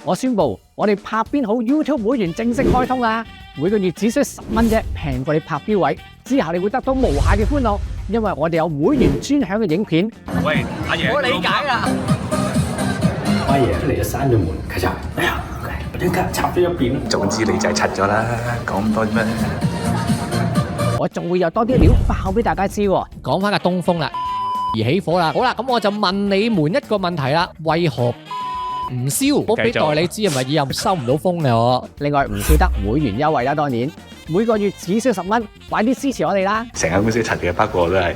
我宣布，我哋拍邊好 YouTube 會員正式開通啦！每個月只需10蚊啫，平過你拍標位。之後你會得到無限嘅歡樂，因為我哋有會員專享嘅影片。喂，阿爺，我理解啦。阿爺出嚟就閂咗門，咔嚓！哎呀，我張卡插咗入邊。總之你就係柒咗啦，講咁多咩？我仲會有多啲料爆俾大家知喎。講翻個東風啦，而起火啦。好啦，咁我就問你們一個問題啦，為何唔燒？我俾代理知係咪以後收唔到風嘅我？另外唔少得會員優惠啦，當然每個月只需10蚊，快啲支持我哋啦！成間公司柒嘅，不過都係。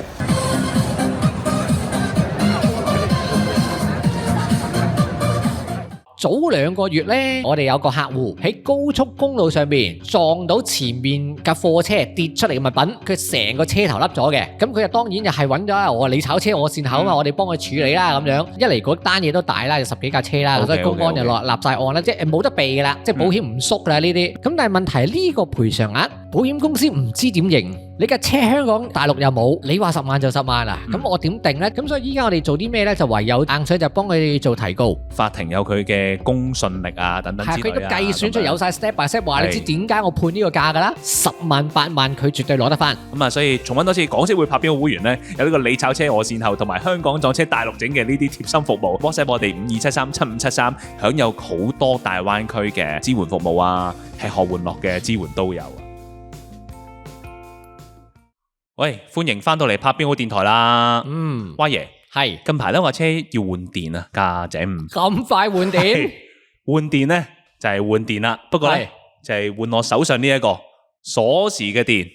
早2個月呢，我哋有個客戶喺高速公路上面撞到前面架貨車跌出嚟嘅物品，佢成個車頭凹咗嘅。咁佢就當然就係揾咗我，你炒車我善後啊嘛，我哋幫佢處理啦咁樣。一嚟嗰單嘢都大啦，有10幾架車啦，所以公安就立晒案啦，即係冇得避噶啦，即係保險唔縮啦呢啲。咁但係問題呢個賠償額，保險公司唔知點認。你架車香港大陸又冇，你話10萬就10萬啊？咁我點定呢？咁所以依家我哋做啲咩呢？就唯有硬水就幫佢哋做提告。法庭有佢嘅公信力啊，等等之類啊。佢都計算出有晒 step by step 話你知點解我判呢個價㗎啦？10萬8萬佢絕對攞得翻。咁啊，所以重溫多次港識會拍邊個會員呢？有呢個你炒車我善後同埋香港撞車大陸整嘅呢啲貼心服務 ，WhatsApp 我哋52737573，享有好多大灣區嘅支援服務啊，吃喝玩樂嘅支援都有。喂，歡迎翻到嚟拍邊好電台啦。蛙爺係近排咧，我車要換電啊，家姐唔咁快換電？換電咧就係換電啦，不過咧就係換我手上呢一個鎖匙嘅電。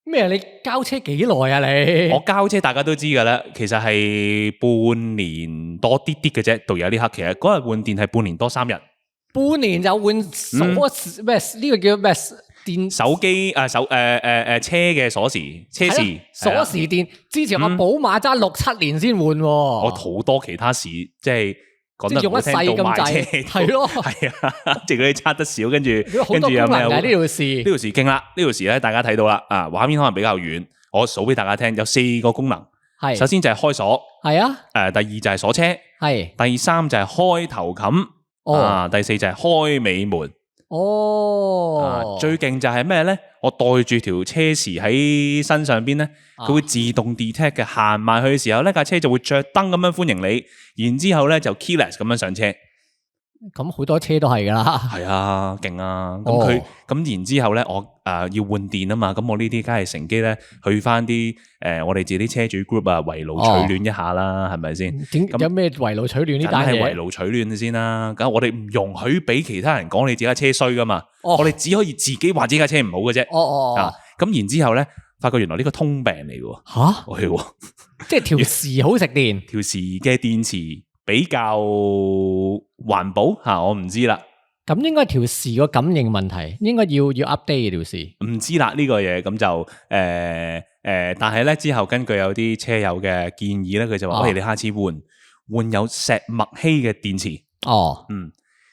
咩？你交車幾耐啊你？我交車大家都知噶啦，其實係半年多啲啲嘅啫，到而家呢刻，其實嗰日換電係半年多3日。半年就換鎖匙咩？呢個叫咩？電手機車嘅鎖匙車匙鎖匙電，之前我寶馬揸6、7年先換喎。我好多其他事即係講得唔好聽到買車，係咯，係啊，即係嗰啲差得少，跟住有咩？呢條匙勁啦，呢條匙咧大家睇到啦，啊畫面可能比較遠，我數俾大家聽，有4個功能。係首先就係開鎖，係啊，第二就係鎖車，係第3就係開頭冚，第4就係開尾門。最勁就係咩咧？我袋住條車匙喺身上邊咧，佢會自動 detect 嘅，行埋去嘅時候呢架車就會着燈咁樣歡迎你，然之後咧就 keyless 咁樣上車。咁好多車都係噶啦，係啊，勁啊！咁然之後咧，我要換電啊嘛，咁我呢啲梗係乘機咧去翻啲我哋自己啲車主 group 啊，圍爐取暖一下啦，係咪先？有咩圍爐取暖呢單嘢？梗係圍爐取暖先啦，咁我哋唔容許俾其他人講你自己架車衰噶嘛，我哋只可以自己話自己架車唔好嘅啫。咁然之後咧，發覺原來呢個通病嚟嘅。吓，係，即係條匙好食電，條匙嘅電池比較環保吓，我唔知啦。咁應該條匙個感應問題，應該要 update 條匙。唔知啦呢個嘢，咁就但係咧之後根據有啲車友嘅建議咧，佢就話：喂，你下次換有石墨烯嘅電池。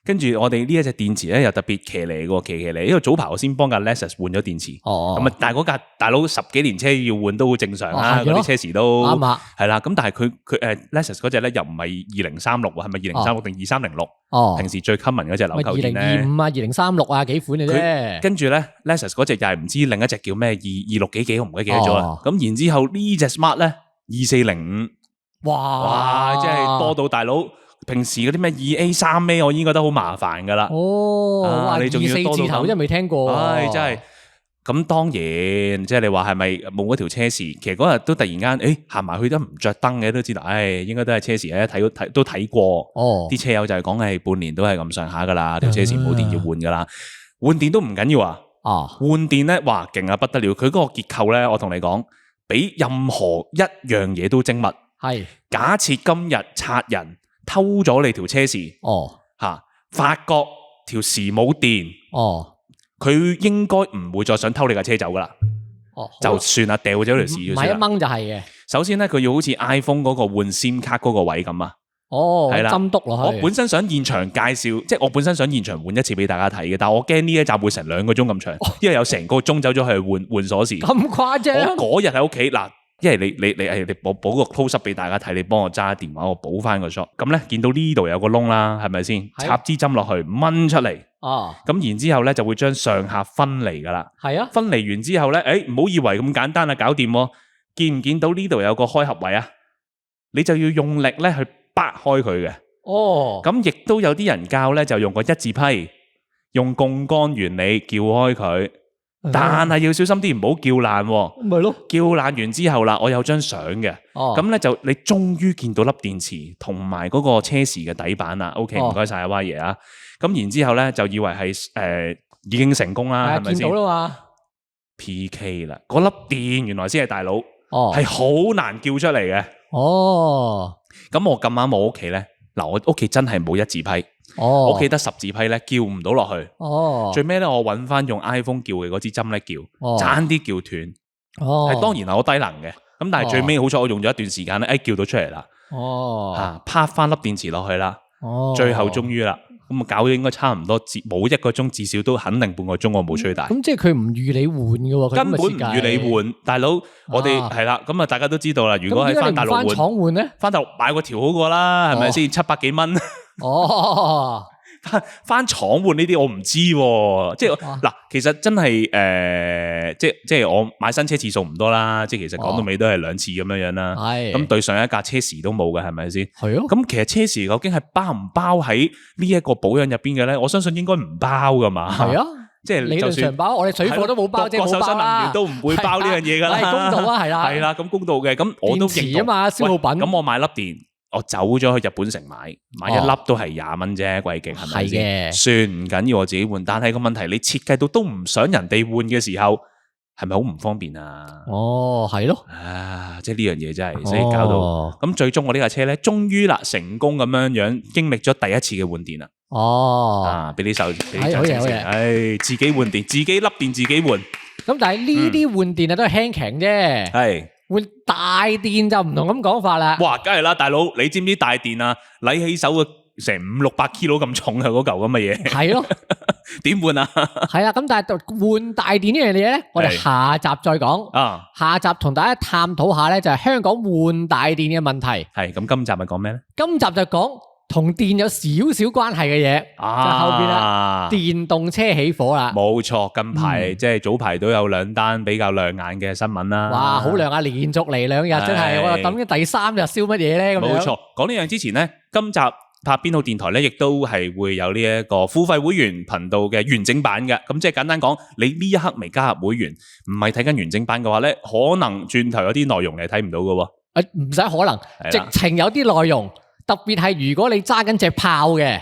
跟住我哋呢一隻電池咧又特別騎呢喎，騎呢，因為早排我先幫架 Lexus 換咗電池，咁啊，但係嗰架大佬10幾年車要換都好正常啦，嗰啲車匙都啱啊，係啦，咁但係佢Lexus 嗰隻咧又唔係2036喎，係咪2036定2306？平時最 common 嗰隻紐扣件咧2025啊、2036啊幾款嘅啫。跟住咧 Lexus 嗰隻又係唔知另一隻叫咩226幾，我唔記得咗啦。咁然之後呢隻 Smart 咧2405，哇，真係多到大佬。平時嗰啲咩2A 3A 我已經覺得好麻煩噶啦。你仲要多到4字頭真係未聽過。真係。咁當然，即係你話係咪冇嗰條車匙？其實嗰日都突然間，行埋去都唔着燈嘅，都知道，應該都係車匙咧。都睇過。啲車友就係講係半年都係咁上下噶啦，條車匙冇電要換噶啦。換電都唔緊要啊。換電咧，哇，勁啊不得了！佢嗰個結構咧，我同你講，比任何一樣嘢都精密。係。假設今日賊人偷咗你條車匙，發覺條匙冇電，佢應該唔會再想偷你架車走噶啦，就算啦，掉咗條匙，買一掹就係嘅。首先咧，佢要好似 iPhone 嗰個換 SIM 卡嗰個位咁啊，係啦，針篤落去。我本身想現場介紹，即係我本身想現場換一次俾大家睇嘅，但係我驚呢一集會成2個鐘咁長，因為有成個鐘走咗去換鎖匙。咁誇張？我嗰日喺屋企嗱。因為你補個 close up 俾大家睇，你幫我揸電話，我補翻個 shot。咁咧見到呢度有個窿啦，係咪先？插支針落去，掹出嚟。哦。咁然之後咧就會將上下分離噶啦。係啊。分離完之後咧，唔好以為咁簡單啊，搞掂喎。見唔見到呢度有個開合位啊？你就要用力咧去掰開佢嘅。哦。咁亦都有啲人教咧，就用個一字批，用槓桿原理撬開佢。但係要小心啲，唔好撬爛喎。咪咯，撬爛完之後啦，我有張相嘅。咁咧就你終於見到粒電池同埋嗰個車匙嘅底板啦。OK，唔該晒阿威爺啊。咁然之後咧就以為係已經成功啦，係咪先？見到啦嘛。PK 啦，嗰粒電原來先係大佬，係好難撬出嚟嘅。哦。咁我咁啱我屋企咧，嗱我屋企真係冇一字批。我屋企得十字批咧，撬唔到落去。最尾咧，我揾翻用 iPhone 撬嘅嗰支針咧撬，爭啲撬斷。係當然係我低能嘅，咁但係最尾好彩我用咗一段時間咧，撬到出嚟啦。拍翻粒電池落去啦。最後終於啦，咁啊搞咗應該差唔多冇1個鐘，至少都肯定半個鐘我冇吹大。咁即係佢唔預你換嘅喎，根本唔預你換。大佬，我哋係啦，咁啊大家都知道啦。如果喺翻大陸換，翻廠換咧，翻大陸買個條好過啦，係咪先？700幾蚊。哦，翻廠換呢啲我唔知喎，即係嗱，其實真係即係我買新車次數唔多啦，即係其實講到尾都係2次咁樣啦。係咁對上一架車匙都冇嘅，係咪先？係咯。咁其實車匙究竟係包唔包喺呢一個保養入邊嘅咧？我相信應該唔包噶嘛。係啊，即係理論上包，我哋水貨都冇包，即係冇包啦。都唔會包呢樣嘢噶啦。公道啊，係啦。係啦，咁公道嘅，咁我都認同啊嘛，消耗品。咁我買粒電。我走咗去日本城買一粒都係20蚊啫，貴極係咪先？算唔緊要，我自己換。但係個問題，你設計到都唔想人哋換嘅時候，係咪好唔方便啊？哦，係咯。即係呢樣嘢真係，所以搞到咁最終我呢架車咧，終於啦成功咁樣經歷咗第一次嘅換電啦。哦，俾啲手，俾啲掌聲先。自己換電，自己粒電自己換。咁但係呢啲換電啊，都係輕強啫。係。換大電就唔同咁講法啦。哇，梗係啦，大佬，你知唔知大電啊？攞起手嘅成500-600 kilo 咁重嘅嗰嚿咁嘅嘢。係咯，點換啊？係啊，咁但係換大電呢樣嘢咧，我哋下集再講。啊，下集同大家探討下咧，就係香港換大電嘅問題。係，咁今集咪講咩咧？今集就講同電有少少關係嘅嘢，就後邊啦，電動車起火啦。冇錯，近排即係早排都有2單比較亮眼嘅新聞啦。哇，好亮啊！連續嚟2日真係，我又等緊第3日燒乜嘢咧？咁樣。冇錯，講呢樣之前咧，今集拍邊號電台咧，亦都係會有呢一個付費會員頻道嘅完整版嘅。咁即係簡單講，你呢一刻未加入會員，唔係睇緊完整版嘅話咧，可能轉頭有啲內容你係睇唔到嘅喎。唔使可能，直情有啲內容。特別係如果你揸緊隻炮嘅，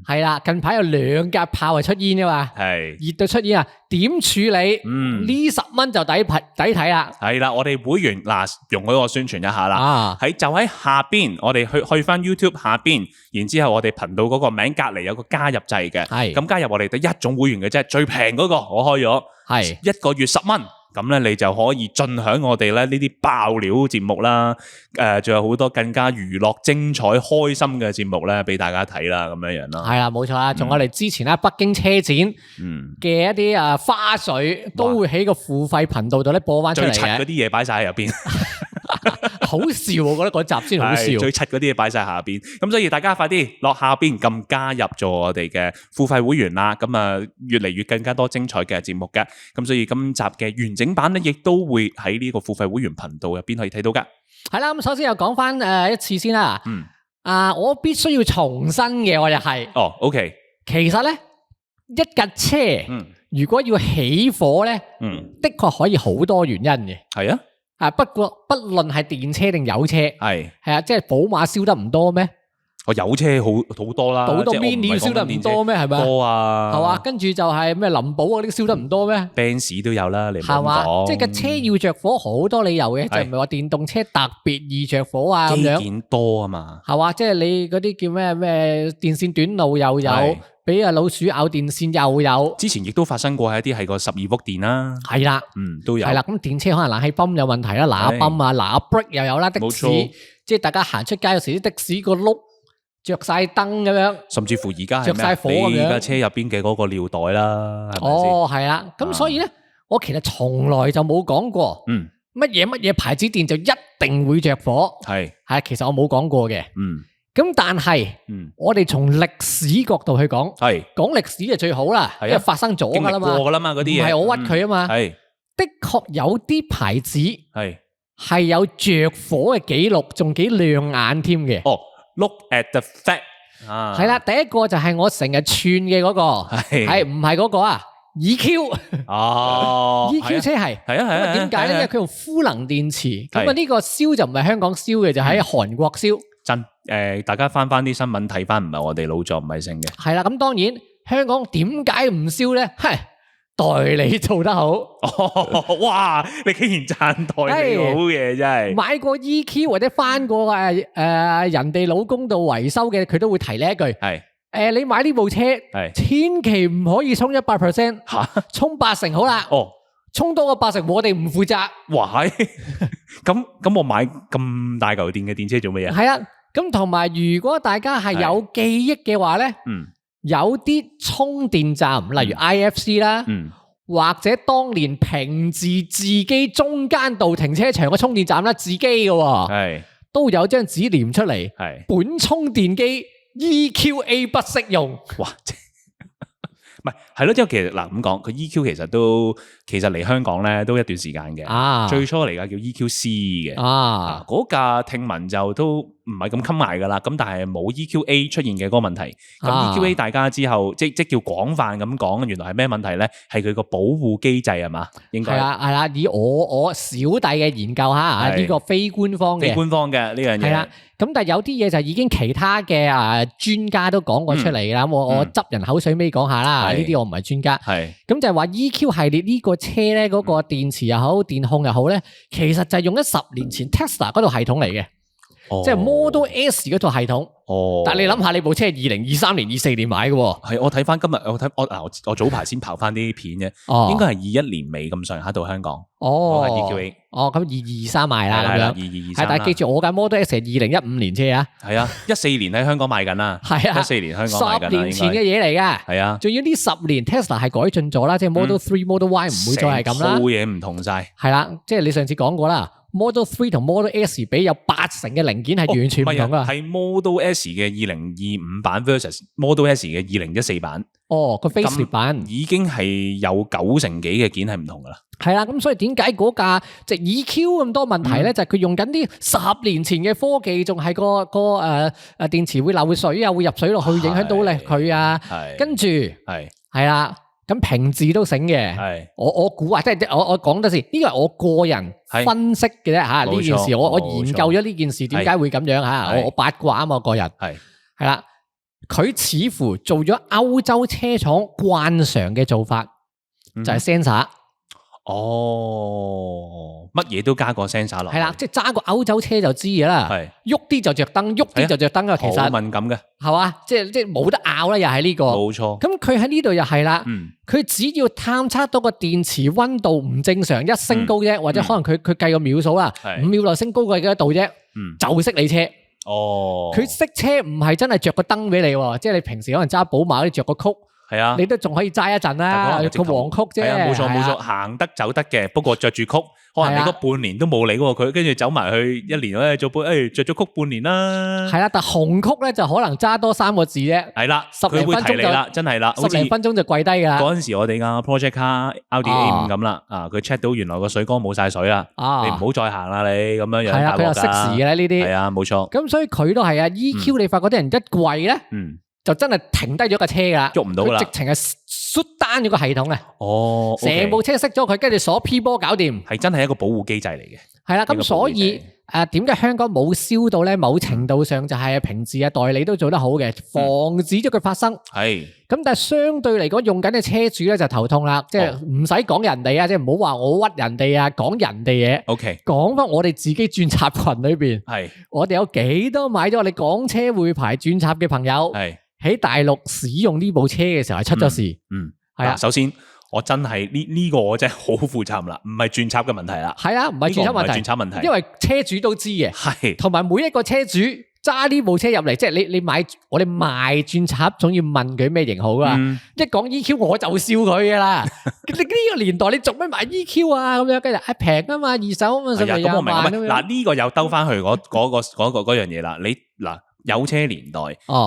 係啦，近排有2架炮係出煙噶嘛，係熱到出煙啊，點處理？呢10蚊就抵睇啦。係啦，我哋會員嗱，容許我宣傳一下啦，就喺下邊，我哋去翻 YouTube 下邊，然之後我哋頻道嗰個名隔籬有個加入掣嘅，係咁加入我哋得一種會員嘅啫，最平嗰個我開咗，係1個月10蚊。咁咧，你就可以盡享我哋咧呢啲爆料節目啦，仲有好多更加娛樂、精彩、開心嘅節目咧，俾大家睇啦，咁樣樣咯。係啦，冇錯啦，仲有我哋之前咧北京車展嘅一啲花絮，都會喺個付費頻道度咧播翻出嚟嘅。最柒嗰啲嘢擺晒喺入邊。好笑，我覺得嗰集先好笑。最柒嗰啲嘢擺晒下邊，咁所以大家快啲落下邊撳加入做我哋嘅付費會員啦。咁啊，越嚟越更加多精彩嘅節目嘅。咁所以今集嘅完整版咧，亦都會喺呢個付費會員頻道入邊可以睇到噶。係啦，咁首先又講翻一次先啦。我必須要重申嘅，我又係。哦，OK。其實咧，一架車，如果要起火咧，的確可以好多原因嘅。係啊。不過不論係電車定油車，係啊，即係寶馬燒得唔多咩？我油車好多啦，好多 mini 燒得唔多咩？係咪？多啊，係嘛？跟住就係咩林寶嗰啲燒得唔多咩？Benz 都有啦，你唔好講。即係架車要着火好多理由嘅，就唔係話電動車特別易着火啊咁樣。機件多啊嘛，係嘛？即係你嗰啲叫咩電線短路又有。俾老鼠咬電線又有，之前亦都發生過係一啲係個12伏電啦，係啦，都有，係啦，咁電車可能冷氣泵有問題啦，喇泵啊，喇 brake 又有啦，的士，即係大家行出街有時啲的士個轆着晒燈咁樣，甚至乎而家着晒火咁樣，你架車入邊嘅嗰個尿袋啦，係咪先？哦，係啦，咁所以咧，我其實從來就冇講過，乜嘢牌子電就一定會着火，係其實我冇講過嘅。咁但係，我哋從歷史角度去講，講歷史就最好啦，因為發生咗噶啦嘛，過噶啦嘛，嗰啲嘢唔係我屈佢啊嘛，的確有啲牌子係有着火嘅記錄，仲幾亮眼添嘅。哦 ，look at the fact，係啦，第一個就係我成日串嘅嗰個，係唔係嗰個啊？ EQ 哦 ，EQ 車係啊，點解咧？因為佢用賦能電池，咁啊呢個燒就唔係香港燒嘅，就喺韓國燒。真大家翻啲新聞睇翻，唔係我哋老作唔係性嘅。係啦，咁當然香港點解唔燒咧？係代理做得好。哦，哇！你竟然讚代理好嘢，真係。買過 EQ 或者翻過人哋老公度維修嘅，佢都會提呢一句。係。你買呢部車，千祈唔可以充100%，充80%好啦。哦，充多個80%，我哋唔負責。哇，咁我買咁大嚿電嘅電車做乜嘢？係啊，咁同埋如果大家係有記憶嘅話咧，有啲充電站，例如 IFC 啦，或者當年平治自己中間道停車場嘅充電站啦，自己嘅，都有張紙黏出嚟，本充電機。EQA 不適用，哇！唔係咯，即係其實嗱咁講，佢 EQ 其實嚟香港咧都一段時間嘅，最初嚟嘅叫 EQC 嘅，嗰架聽聞就都唔係咁襟賣噶啦，咁但係冇 EQA 出現嘅嗰個問題，咁 EQA 大家之後即叫廣泛咁講，原來係咩問題咧？係佢個保護機制係嘛？應該係啦，以我小弟嘅研究下呢個非官方嘅呢樣嘢係啦。咁但係有啲嘢就已經其他嘅專家都講過出嚟啦，我執人口水尾講下啦，呢啲我唔係專家。咁就係話 EQ 系列呢個車咧，嗰個電池又好，電控又好咧，其實就係用咗10年前 Tesla 嗰套系統嚟嘅，即係 Model S 嗰套系統。但係你諗下，你部車係2023年、24年買嘅喎。係我睇翻今日，我早排先刨翻啲片啫，應該係21年尾咁上下到香港。EQA。咁2223賣啦，咁樣。2223。但係記住，我架 Model S 係2015年車啊。係啊，14年喺香港賣緊啦。係啊，14年香港賣緊啦。10年前嘅嘢嚟㗎。係啊。仲要呢10年 Tesla 係改進咗啦，即係 Model 3、Model Y 唔會再係咁啦。成套嘢唔同晒。係啦，即係你上次講過啦。Model 3同 Model S 比有80%嘅零件係完全唔同噶，係 Model S 嘅2025版 versus Model S 嘅2014版。個 facelift 版已經係有90%幾嘅件係唔同噶啦。係啦，咁所以點解嗰架即係 EQ 咁多問題咧？就係佢用緊啲10年前嘅科技，仲係個電池會漏水啊，會入水落去影響到佢啊。跟住係啦。咁平治都醒嘅，我估啊，即係我講得先，呢個係我個人分析嘅啫吓，呢件事我研究咗呢件事點解會咁樣吓，我八卦啊嘛，個人係啦，佢似乎做咗歐洲車廠慣常嘅做法，就係 sensor。乜嘢都加個 sensor 落，係啦，即係揸個歐洲車就知㗎啦，喐啲就着燈，喐啲就着燈啊，其實好敏感嘅，係嘛，即係冇得拗啦，又係呢個，冇錯。咁佢喺呢度又係啦，佢只要探測到個電池溫度唔正常，一升高啫，或者可能佢計個秒數啦，5秒內升高過幾多度啫，就熄你車。佢熄車唔係真係着個燈俾你，即係你平時可能揸寶馬嗰啲着個曲。係啊，你都仲可以揸一陣啦，個黃曲啫。係啊，冇錯，行得走得嘅，不過着住曲，可能你嗰半年都冇理過佢，跟住走埋去1年咧，着咗曲半年啦。係啦，但紅曲咧就可能揸多3個字啫。係啦，10零分鐘就啦，真係啦，10零分鐘就跪低噶啦。嗰陣時我哋架 Project Car Audi A5 咁啦，佢 check 到原來個水缸冇晒水啦，你唔好再行啦，你咁樣樣。係啊，佢又適時嘅呢啲。係啊，冇錯。咁所以佢都係啊 ，EQ 你發覺啲人一跪咧，就真係停低咗架車噶啦，喐唔到啦，直情係shut down咗個系統啊！成部車熄咗佢，跟住鎖 P 波搞掂，係真係一個保護機制嚟嘅。係啦，咁所以點解香港冇燒到咧？某程度上就係平治啊代理都做得好嘅，防止咗佢發生。係咁，但係相對嚟講，用緊嘅車主咧就頭痛啦，即係唔使講人哋啊，即係唔好話我屈人哋啊，講人哋嘢。OK，講翻我哋自己轉插群裏邊，係我哋有幾多買咗我哋港車會牌轉插嘅朋友？係。喺大陸使用呢部車嘅時候係出咗事，係啊。首先我真係呢個我真係好負責任啦，唔係轉插嘅問題啦。係啊，唔係轉插問題，因為車主都知嘅，係同埋每一個車主揸呢部車入嚟，即係你買我哋賣轉插總要問佢咩型號啊？一講 EQ 我就笑佢噶啦！你呢個年代你做咩買 EQ 啊？咁樣跟住平啊嘛，二手啊嘛，所以咁我明啊。嗱呢個又兜翻去嗰樣嘢啦。你嗱有車年代，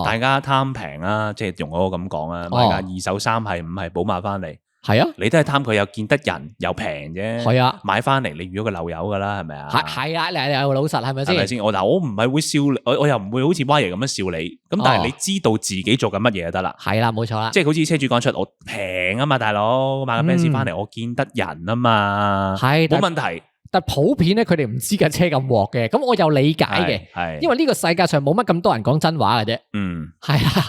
大家貪平啊，即係用我咁講啊，買架二手3係5係寶馬翻嚟。係啊，你都係貪佢又見得人又平啫。係啊，買翻嚟你預咗佢漏油噶啦，係咪啊？係啊，你又老實係咪先？係咪先？我唔係會笑你，我又唔會好似蛙爺咁樣笑你。咁但係你知道自己做緊乜嘢就得啦。係啦，冇錯啦。即係好似車主講出，我平啊嘛，大佬買個 Benz 翻嚟，我見得人啊嘛，係冇問題。但普遍咧，佢哋唔知架車咁鑊嘅，咁我又理解嘅，係因為呢個世界上冇乜咁多人講真話嘅啫。係啊。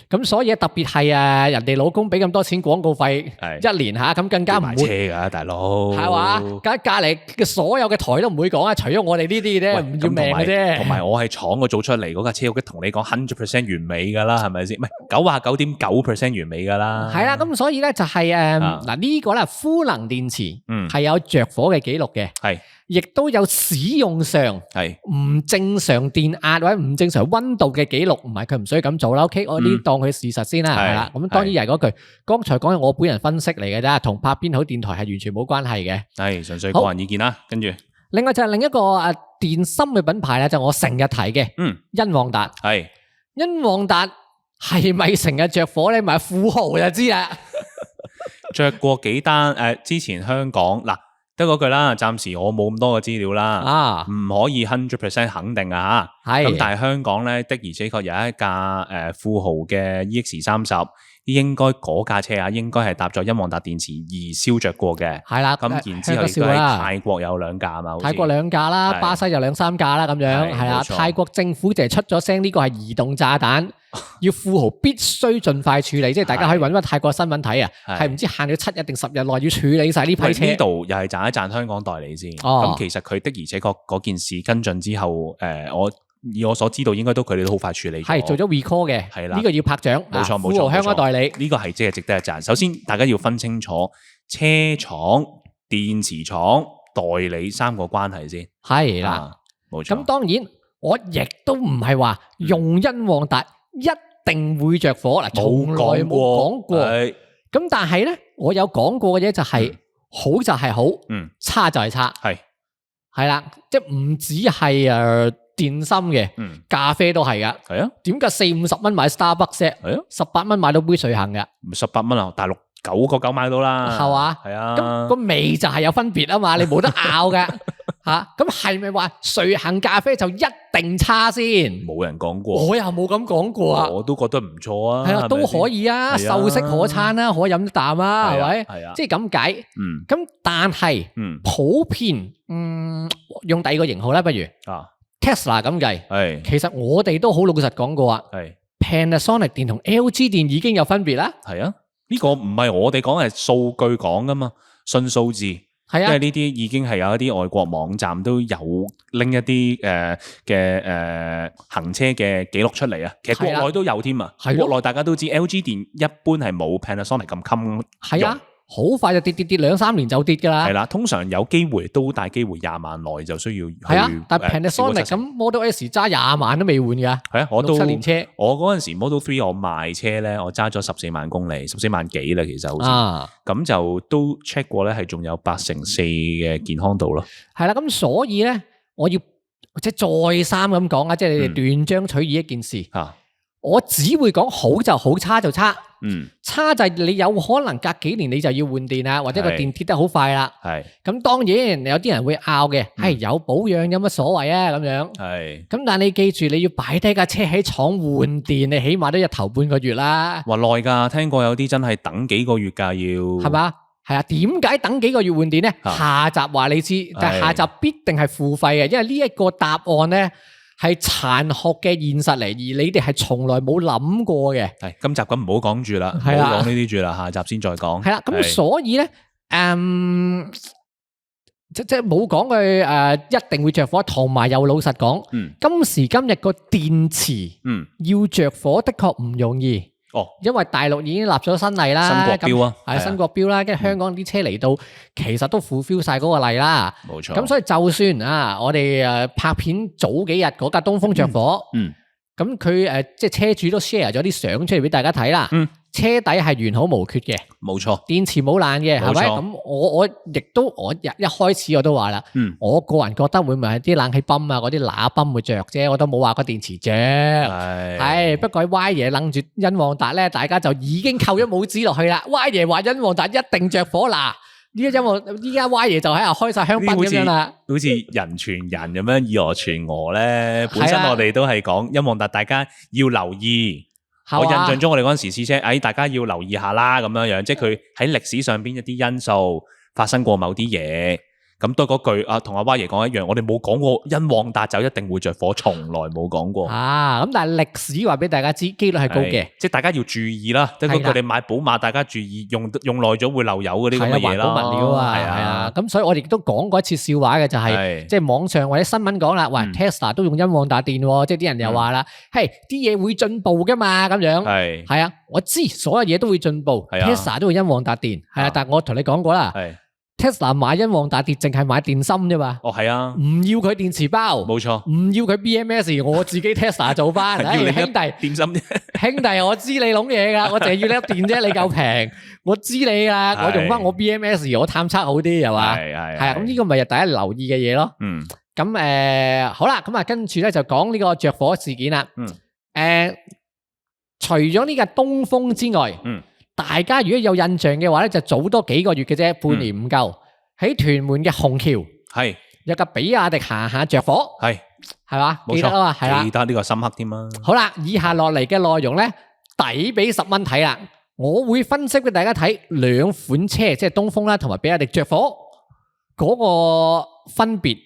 咁所以特別係人哋老公俾咁多錢廣告費一年吓，咁更加唔會車噶大佬，係嘛？隔籬嘅所有嘅台都唔會講啊，除咗我哋呢啲啫，唔要命嘅啫。同埋我係廠我做出嚟嗰架車，我同你講100% 完美噶啦，係咪先？唔係99.9% 完美噶啦。係啦，咁所以咧就係嗱呢個咧，賦能電池係有着火嘅記錄嘅，係。亦都有使用上係唔正常電壓或者唔正常溫度嘅記錄，唔係佢唔需要咁做啦。OK，我呢當佢事實先啦，係啦。咁當然又係嗰句，剛才講嘅我本人分析嚟嘅啫，同拍邊好電台係完全冇關係嘅，係純粹個人意見啦。跟住，另外就係另一個電芯嘅品牌咧，就我成日提嘅，欣旺達係欣旺達係咪成日着火咧？咪富豪就知啦，着過幾單之前香港嗱。得嗰句啦，暫時我冇咁多嘅資料啦，唔可以100% 肯定啊嚇。咁但係香港咧的而且確有一架富豪嘅 EX30，應該嗰架車啊，應該係搭咗欣旺達電池而燒着過嘅。係啦，咁然之後亦都喺泰國有2架嘛，泰國2架啦，巴西就2、3架啦咁樣。係啦，泰國政府就係出咗聲，呢個係移動炸彈。要富豪必須盡快處理，即係大家可以揾翻泰國新聞睇啊，係唔知限咗7日定10日內要處理晒呢批車。呢度又係讚一讚香港代理先。咁其實佢的而且確嗰件事跟進之後，以我所知道，應該佢哋都好快處理。係做咗 recall 嘅，係啦，呢個要拍掌。冇錯冇錯，富豪香港代理呢個係即係值得一讚。首先，大家要分清楚車廠、電池廠、代理3個關係先。係啦，冇錯。咁當然，我亦都唔係話用欣旺達一定會着火嗱，從來冇講過。咁但係咧，我有講過嘅嘢就係好就係好，差就係差。係啦，即係唔止係電芯嘅，咖啡都係噶。係啊，點解40-50蚊買 Starbucks 啫？係啊，18蚊買到杯瑞幸嘅，18蚊啊，大陸9.9買到啦。係嘛？係啊。咁個味就係有分別啊嘛，你冇得拗噶。吓，咁係咪話瑞幸咖啡就一定差先？冇人講過，我又冇咁講過啊！我都覺得唔錯啊，係啊，都可以啊，秀色可餐啊，可飲得啖啊，係咪？係啊，即係咁解。咁但係普遍，用第二個型號咧，不如Tesla 咁計。係，其實我哋都好老實講過啊。係 Panasonic 電同 LG 電已經有分別啦。係啊，呢個唔係我哋講，係數據講噶嘛，信數字。係啊，因為呢啲已經係有一啲外國網站都有拎一啲嘅行車嘅記錄出嚟啊。其實國內都有添啊。國內大家都知 LG 電一般係冇 Panasonic 咁襟。係啊，好快就跌2-3年就跌噶啦。係啦，通常有機會都大機會20萬內就需要。係啊，但係 Panasonic 咁 Model S 揸20萬都未換噶。係啊，我都6-7年車。我嗰陣時 Model 3我賣車咧，我揸咗14萬公里，14萬幾啦，其實好似。咁就都 check 過咧，係仲有84%嘅健康度咯。係啦，咁所以咧，我要即係再三咁講啊，即係你哋斷章取義一件事。我只會講好就好，差就差。差就係你有可能隔幾年你就要換電啦，或者個電跌得好快啦。係。咁當然有啲人會拗嘅，係有保養有乜所謂啊？咁樣。係。咁但係你記住，你要擺低架車喺廠換電，你起碼都要頭半個月啦。話耐㗎，聽過有啲真係等幾個月㗎要。係嘛？係啊，點解等幾個月換電咧？下集話你知，但係下集必定係付費嘅，因為呢一個答案咧。係殘酷嘅現實嚟，而你哋係從來冇諗過嘅。係今集咁唔好講住啦，唔好講呢啲住啦，下集先再講。係啦，咁所以咧，即係冇講佢一定會着火，同埋又老實講，今時今日個電池要着火的確唔容易。因為大陸已經立咗新例啦，新國標啊，係新國標啦，跟住香港啲車嚟到，其實都 fulfill 晒嗰個例啦。冇錯。咁所以就算啊，我哋拍片早幾日嗰架東風着火，咁佢即係車主都 share 咗啲相出嚟俾大家睇啦。車底係完好無缺嘅，冇錯，電池冇爛嘅，係咪？咁我一開始我都話啦，我個人覺得會唔會係啲冷氣泵啊嗰啲喇泵會着啫，我都冇話個電池着，係不過喺 Y 爺楞住欣旺達咧，大家就已經扣咗帽子落去啦。Y 爺話欣旺達一定着火嗱，依家Y 爺就喺度開晒香檳咁樣啦，好似人傳人咁樣，以訛傳訛咧。本身我哋都係講欣旺達，大家要留意。我印象中我哋嗰陣時試車，大家要留意下啦，咁樣樣，即係佢喺歷史上邊一啲因素發生過某啲嘢。咁都嗰句同阿 Y 爺講一樣，我哋冇講過欣旺達就一定會着火，從來冇講過。咁但係歷史話俾大家知，機率係高嘅，即係大家要注意啦。即係佢哋買寶馬，大家注意用耐咗會漏油嗰啲咁嘅嘢啦。環保物料啊，係啊。咁所以我哋亦都講過一次笑話嘅，就係即係網上或者新聞講啦，喂 Tesla 都用欣旺達電喎，即係啲人又話啦，啲嘢會進步噶嘛，咁樣。係啊，我知所有嘢都會進步 ，Tesla 都會欣旺達電，係啊，但係我同你講過啦。Tesla 買欣旺達電淨係買電芯啫嘛，係啊，唔要佢電池包，冇錯，唔要佢 BMS， 我自己 Tesla 做翻，兄弟電芯啫，兄弟我知你諗嘢噶，我淨係要呢粒電啫，你夠平，我知你噶，我用翻我 BMS， 我探測好啲係嘛，係啊，咁呢個咪係大家留意嘅嘢咯，咁好啦，咁啊跟住咧就講呢個着火事件啦，除咗呢架東風之外，大家如果有印象嘅話咧，就早多幾個月嘅啫，半年唔夠。喺屯門嘅虹橋係有架比亞迪行下着火，係嘛？記得啊嘛，係啦，記得呢個深刻添啊。好啦，以下落嚟嘅內容咧，抵俾10蚊睇啦。我會分析俾大家睇兩款車，即係東風啦，同埋比亞迪着火嗰個分別，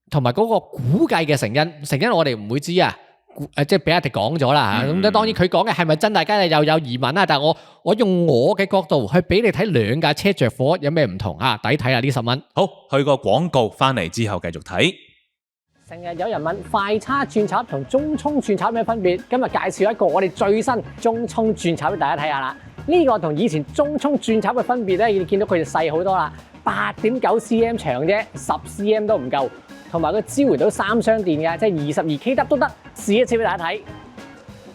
同埋嗰個估計嘅成因。成因我哋唔會知啊。即係比亞迪講咗啦嚇，咁當然佢講嘅係咪真，大家又有疑問啦。但係我用我嘅角度去俾你睇兩架車着火有咩唔同啊？抵睇啊！呢10蚊。好，去個廣告翻嚟之後繼續睇。成日有人問快叉轉插同中衝轉插有咩分別？今日介紹一個我哋最新中衝轉插俾大家睇下啦。呢個同以前中衝轉插嘅分別咧，你見到佢哋細好多啦，8.9 cm 長啫，10 cm 都唔夠。同埋佢支援到3箱電嘅，即係22 kW 都得。試一次俾大家睇。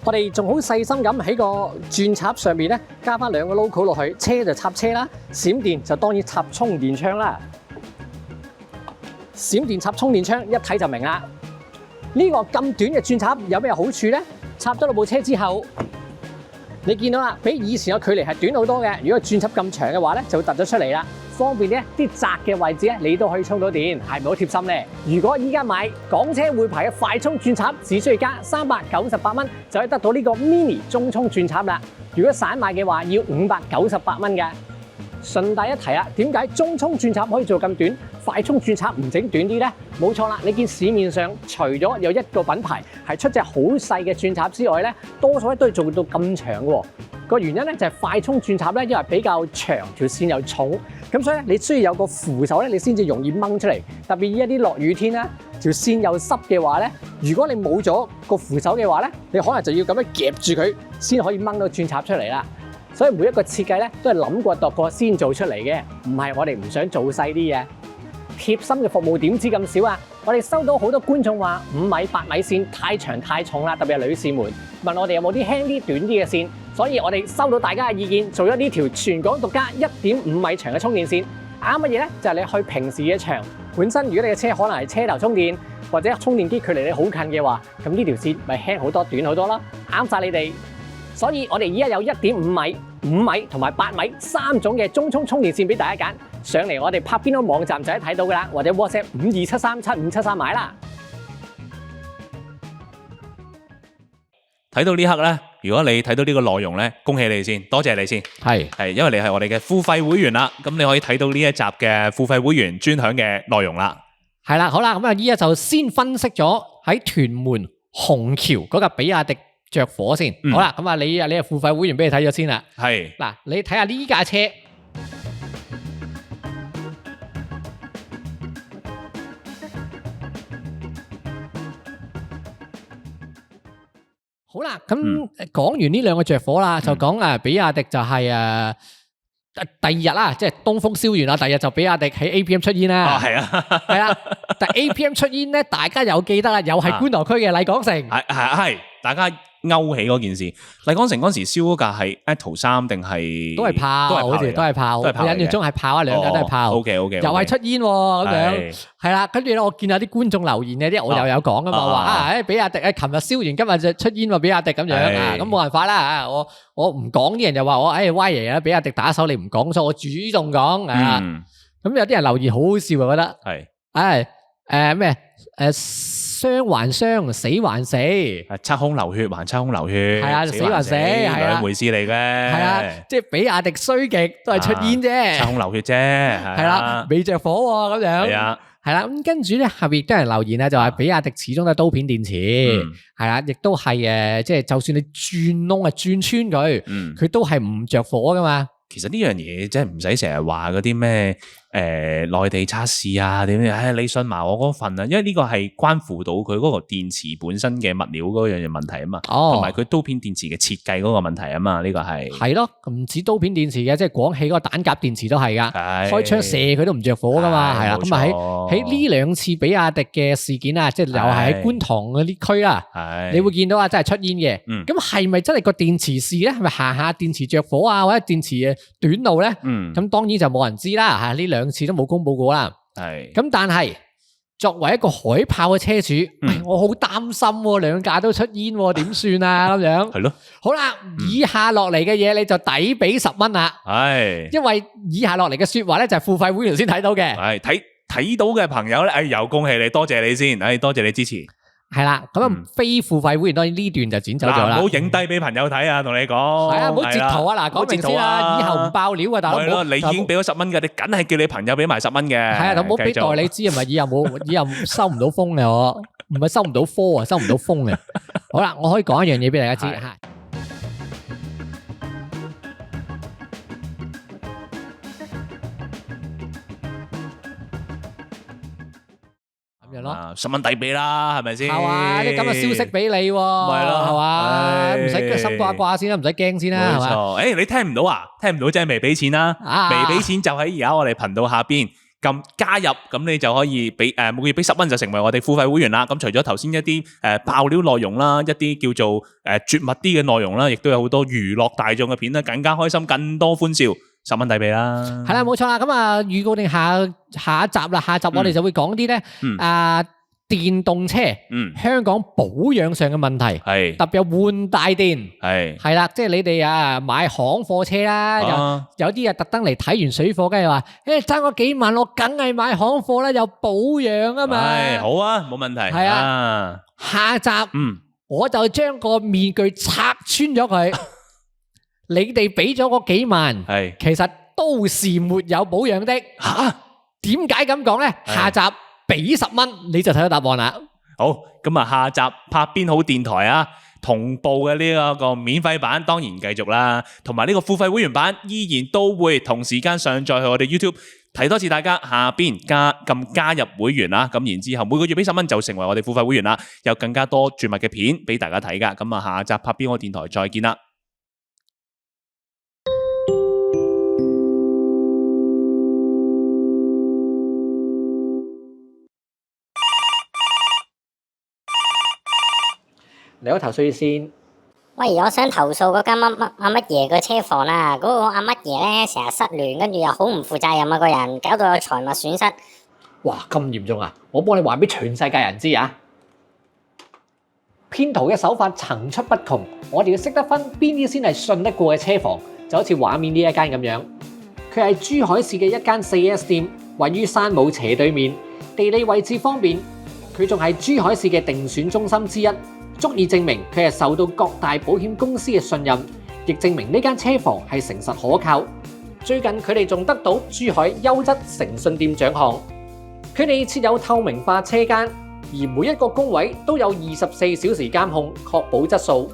我哋仲好細心咁喺個轉插上面咧，加翻2個 logo 落去。車就插車啦，閃電就當然插充電槍啦。閃電插充電槍一睇就明啦。呢個咁短嘅轉插有咩好處咧？插咗落部車之後，你見到啦，比以前嘅距離係短好多嘅。如果轉插咁長嘅話咧，就會突咗出嚟啦。方便咧，啲窄嘅位置咧，你都可以充到電，係咪好貼心咧？如果依家買港車會牌嘅快充轉插，只需要加398蚊，就可以得到呢個 mini 中衝轉插啦。如果散賣嘅話，要598蚊嘅。順帶一提啊，點解中衝轉插可以做咁短，快充轉插唔整短啲咧？冇錯啦，你見市面上除咗有一個品牌係出隻好細嘅轉插之外咧，多數都係做到咁長嘅喎。個原因咧就係快充轉插咧，因為比較長，條線又重，咁所以咧你需要有個扶手咧，你先至容易掹出嚟。特別依一啲落雨天啦，條線又濕嘅話咧，如果你冇咗個扶手嘅話咧，你可能就要咁樣夾住佢，先可以掹到轉插出嚟啦。所以每一個設計咧都係諗過度過先做出嚟嘅，唔係我哋唔想做細啲嘢。貼心嘅服務點知咁少啊！我哋收到好多觀眾話5米、8米線太長太重啦，特別係女士們問我哋有冇啲輕啲、短啲嘅線，所以我哋收到大家嘅意見，做咗呢條全港獨家1.5米長嘅充電線。啱乜嘢咧？就係你去平時嘅場，本身如果你嘅車可能係車頭充電，或者充電機距離你好近嘅話，咁呢條線咪輕好多、短好多啦，啱晒你哋。所以我哋而家有1.5米、5米同埋8米3種嘅中衝充電線俾大家揀，上嚟我哋拍邊個網站就可以睇到噶啦，或者 WhatsApp 52737573買啦。睇到呢刻咧，如果你睇到呢個內容咧，恭喜你先，多謝你先，係因為你係我哋嘅付費會員啦，咁你可以睇到呢一集嘅付費會員專享嘅內容啦。係啦，好啦，咁啊依家就先分析咗喺屯門虹橋嗰架比亞迪着火先，好啦，咁啊你係付費會員俾你睇咗先啦。係嗱，你睇下呢架車，好啦，咁講完呢兩個着火啦，就講比亞迪就係第二日啦，即係東風燒完啦，第二日就比亞迪喺 APM 出煙啦。係啊，係啦，但 APM 出煙咧，大家有記得啦，又係觀塘區嘅麗港城。係，大家勾起嗰件事。麗港城嗰時燒嗰架係 Atto 3定係都係炮，好似都係炮。我印象中係炮啊，兩架都係炮。OK，又係出煙咁樣，係啦。跟住咧，我見有啲觀眾留言嘅，啲我又有講噶嘛，話比亞迪琴日燒完，今日就出煙喎，比亞迪咁樣啊，咁冇辦法啦。我唔講，啲人就話我歪爺啊，比亞迪打手你唔講，所以我主動講啊。咁有啲人留言好好笑啊，覺得係咩傷還傷，死還死，七空流血還七空流血，係啊，死還死，係啊，兩回事嚟嘅，係啊，即係比亞迪衰極都係出煙啫，七空流血啫，係啦，未着火喎咁樣，係啊，係啦，咁跟住咧下邊亦都有人留言咧，就話比亞迪始終都係刀片電池，係啦，亦都係即係就算你轉窿啊轉穿佢，佢都係唔着火噶嘛。其實呢樣嘢真係唔使成日話嗰啲咩內地測試啊點樣，你信埋我嗰份啊，因為呢個係關乎到佢嗰個電池本身嘅物料嗰樣嘢問題啊嘛，同埋佢刀片電池嘅設計嗰個問題啊嘛，呢個係咯，唔止刀片電池嘅，即係廣汽嗰個彈夾電池都係噶，開槍射佢都唔着火噶嘛，係啦，咁啊喺呢兩次比亞迪嘅事件啊，即係又係喺觀塘嗰啲區啦，你會見到啊真係出煙嘅，咁係咪真係個電池事咧？係咪下下電池着火啊，或者電池嘅短路咧？咁當然就冇人知啦，吓呢兩次都冇公布過啦。係咁，但係作為一個海豹嘅車主，我好擔心兩架都出煙，點算啊？咁樣係咯。好啦，以下落嚟嘅嘢你就抵俾10蚊啦。係，因為以下落嚟嘅說話咧就係付費會員先睇到嘅。係睇到嘅朋友咧，又恭喜你，多謝你先，多謝你支持。係啦，咁非付費會員當然呢段就剪走咗啦。唔好影低俾朋友睇啊，同你講。係啊，唔好截圖啊，嗱，講明先啦，以後唔爆料啊，大佬。係咯，你已經俾咗10蚊嘅，你梗係叫你朋友俾埋10蚊嘅。係啊，咁唔好俾代理知，係咪以後收唔到風嘅我，唔係收唔到科啊，收唔到風嘅。好啦，我可以講一樣嘢俾大家知。10蚊抵俾啦，係咪先？係嘛，啲咁嘅消息俾你喎，係咯，係嘛，唔使心掛掛先啦，唔使驚先啦，係嘛。冇錯，你聽唔到啊？聽唔到即係未俾錢啦，未俾錢就喺而家我哋頻道下邊撳加入，咁你就可以俾每個月俾10蚊就成為我哋付費會員啦。咁除咗頭先一啲爆料內容啦，一啲叫做絕密啲嘅內容啦，亦都有好多娛樂大眾嘅片啦，更加開心，更多歡笑。10蚊抵俾啦，係啦，冇錯啦。咁啊，預告定下一集啦。下集我哋就會講啲咧，電動車，香港保養上嘅問題，係特別有換大電，係啦，即係你哋買行貨車啦，有啲特登嚟睇完水貨，跟住話，爭我幾萬，我梗係買行貨啦，有保養啊嘛。係好啊，冇問題。係啊，下集我就將個面具拆穿咗佢。你哋俾咗嗰幾萬，其實都是沒有保養的。吓，點解咁講咧？下集俾10蚊，你就睇到答案啦。好，咁啊，下集拍邊好電台啊，同步嘅呢一個免費版當然繼續啦，同埋呢個付費會員版依然都會同時間上載去我哋 YouTube。提多次大家下邊撳加入會員啦，咁然之後每個月俾10蚊就成為我哋付費會員啦，有更加多絕密嘅片俾大家睇噶。咁啊，下集拍邊好電台再見啦。你好，投訴先。喂，我想投訴嗰間阿乜爺嘅車房啊，嗰個阿乜爺咧成日失聯，跟住又好唔負責任啊個人，搞到有財物損失。哇，咁嚴重啊！我幫你話俾全世界人知啊！騙徒嘅手法層出不窮，我哋要識得分邊啲先係信得過嘅車房，就好似畫面呢一間咁樣。佢係珠海市嘅一間 4S 店，位於山姆斜對面，地理位置方便。佢仲係珠海市嘅定選中心之一。足以證明佢係受到各大保險公司嘅信任，亦證明呢間車房係誠實可靠。最近佢哋仲得到珠海優質誠信店獎項。佢哋設有透明化車間，而每一個工位都有24小時監控，確保質素。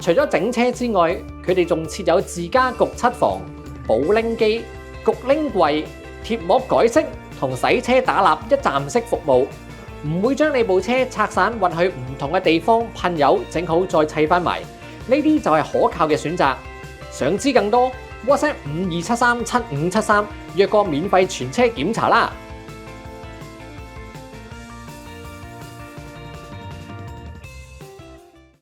除咗整車之外，佢哋仲設有自家焗漆房、保拎機、焗拎櫃、貼膜改色同洗車打蠟一站式服務。唔會將你部車拆散運去唔同嘅地方噴油，整好再砌翻埋。呢啲就係可靠嘅選擇。想知更多 ，WhatsApp 52737573約個免費全車檢查啦！